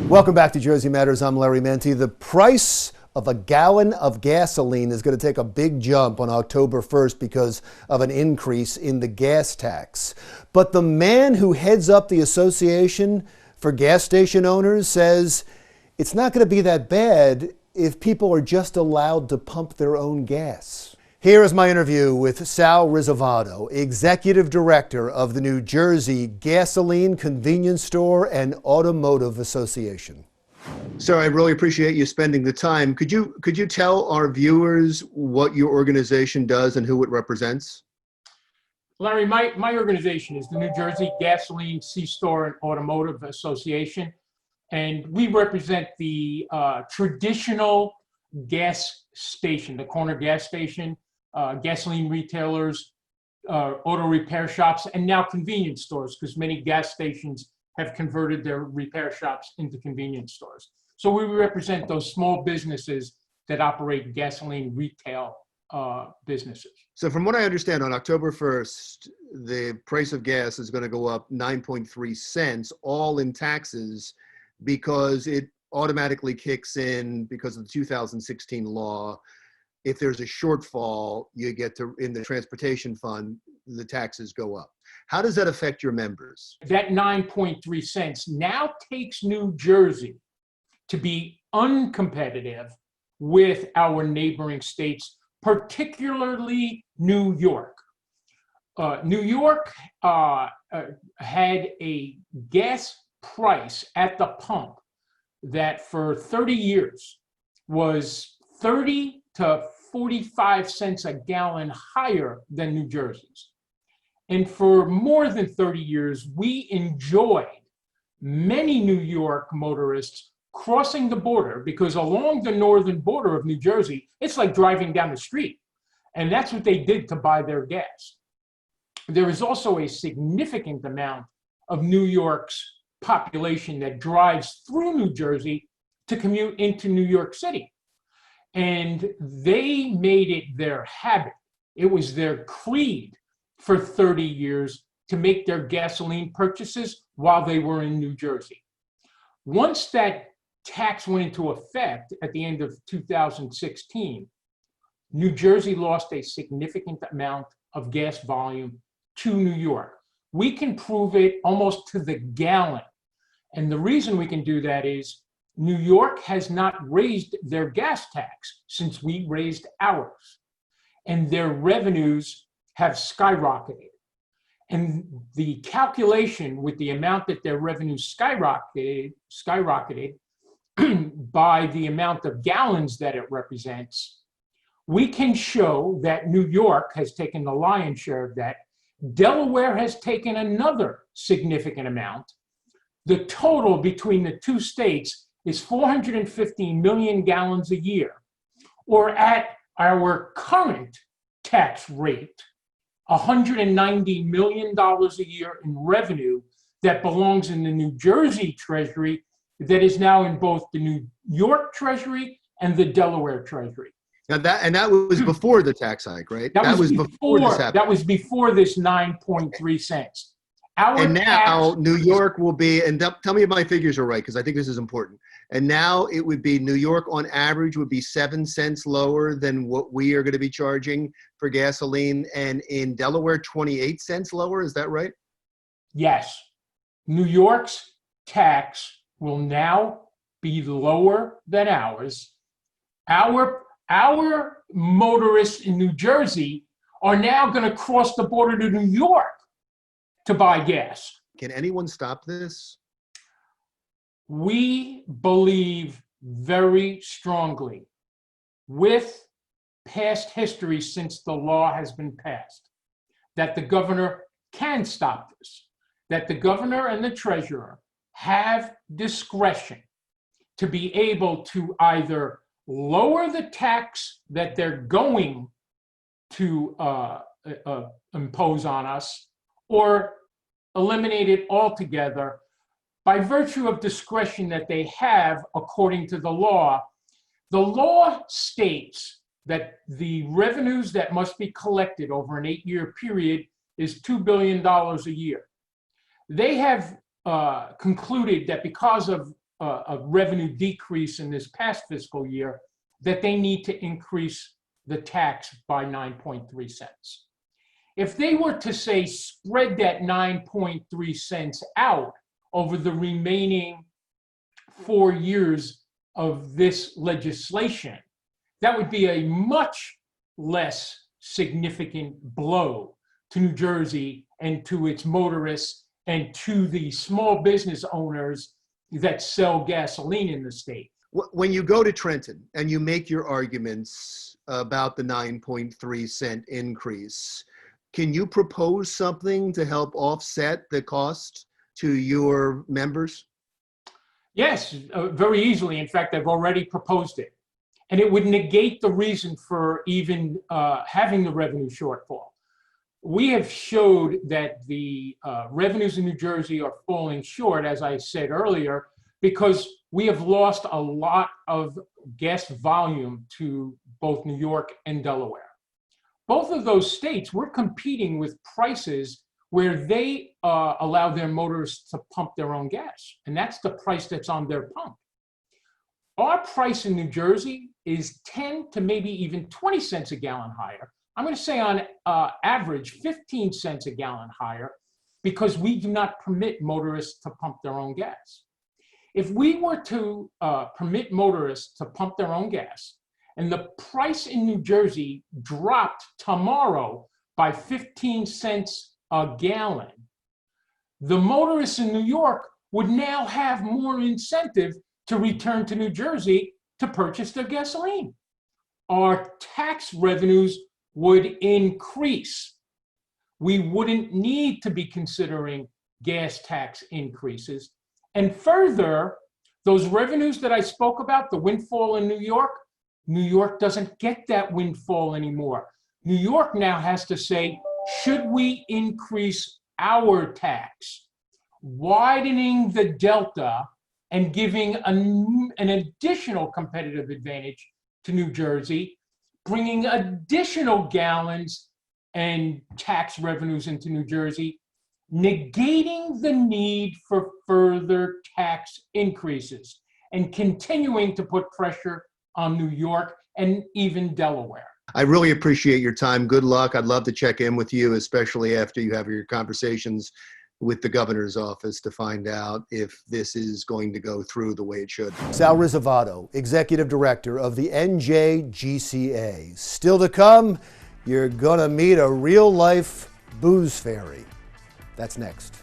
Welcome back to Jersey Matters. I'm Larry Mendte. The price of a gallon of gasoline is going to take a big jump on October 1st because of an increase in the gas tax. But the man who heads up the Association for Gas Station Owners says it's not going to be that bad if people are just allowed to pump their own gas. Here is my interview with Sal Rizzavato, Executive Director of the New Jersey Gasoline Convenience Store and Automotive Association. Sir, I really appreciate you spending the time. Could you tell our viewers what your organization does and who it represents? Larry, my organization is the New Jersey Gasoline C-Store and Automotive Association, and we represent the traditional gas station, the corner gas station, gasoline retailers, auto repair shops, and now convenience stores, because many gas stations have converted their repair shops into convenience stores. So we represent those small businesses that operate gasoline retail businesses. So from what I understand, on October 1st, the price of gas is going to go up 9.3 cents, all in taxes, because it automatically kicks in because of the 2016 law. If there's a shortfall, you get to, in the transportation fund, the taxes go up. How does that affect your members? That 9.3 cents now takes New Jersey to be uncompetitive with our neighboring states, particularly New York. New York had a gas price at the pump that for 30 years was 30 to 45 cents a gallon higher than New Jersey's. And for more than 30 years, we enjoyed many New York motorists crossing the border, because along the northern border of New Jersey, it's like driving down the street. And that's what they did to buy their gas. There is also a significant amount of New York's population that drives through New Jersey to commute into New York City. And they made it their habit. It was their creed for 30 years to make their gasoline purchases while they were in New Jersey. Once that tax went into effect at the end of 2016, New Jersey lost a significant amount of gas volume to New York. We can prove it almost to the gallon. And the reason we can do that is New York has not raised their gas tax since we raised ours, and their revenues have skyrocketed. And the calculation with the amount that their revenues skyrocketed by the amount of gallons that it represents, we can show that New York has taken the lion's share of that. Delaware has taken another significant amount. The total between the two states is 450 million gallons a year, or at our current tax rate, $190 million a year in revenue that belongs in the New Jersey Treasury that is now in both the New York Treasury and the Delaware Treasury. Now that was before the tax hike, right? That was before this happened. That was before this 9.3 cents. And now New York will be, and tell me if my figures are right, because I think this is important. And now it would be, New York on average would be 7 cents lower than what we are going to be charging for gasoline. And in Delaware, 28 cents lower. Is that right? Yes. New York's tax will now be lower than ours. Our motorists in New Jersey are now going to cross the border to New York to buy gas. Can anyone stop this? We believe very strongly, with past history since the law has been passed, that the governor can stop this, that the governor and the treasurer have discretion to be able to either lower the tax that they're going to impose on us, or eliminate it altogether by virtue of discretion that they have according to the law. The law states that the revenues that must be collected over an 8-year period is $2 billion a year. They have concluded that because of a revenue decrease in this past fiscal year, that they need to increase the tax by 9.3 cents. If they were to say spread that 9.3 cents out over the remaining 4 years of this legislation, that would be a much less significant blow to New Jersey and to its motorists and to the small business owners that sell gasoline in the state. When you go to Trenton and you make your arguments about the 9.3 cent increase, can you propose something to help offset the cost to your members? Yes, very easily. In fact, I've already proposed it. And it would negate the reason for even having the revenue shortfall. We have showed that the revenues in New Jersey are falling short, as I said earlier, because we have lost a lot of gas volume to both New York and Delaware. Both of those states, we're competing with prices where they allow their motorists to pump their own gas. And that's the price that's on their pump. Our price in New Jersey is 10 to maybe even 20 cents a gallon higher. I'm going to say on average 15 cents a gallon higher, because we do not permit motorists to pump their own gas. If we were to permit motorists to pump their own gas, and the price in New Jersey dropped tomorrow by 15 cents a gallon, the motorists in New York would now have more incentive to return to New Jersey to purchase their gasoline. Our tax revenues would increase. We wouldn't need to be considering gas tax increases. And further, those revenues that I spoke about, the windfall in New York doesn't get that windfall anymore. New York now has to say, should we increase our tax, widening the delta and giving an additional competitive advantage to New Jersey, bringing additional gallons and tax revenues into New Jersey, negating the need for further tax increases, and continuing to put pressure on New York and even Delaware. I really appreciate your time. Good luck. I'd love to check in with you, especially after you have your conversations with the governor's office to find out if this is going to go through the way it should. Sal Rizzavato, Executive Director of the NJGCA. Still to come, you're going to meet a real-life booze fairy. That's next.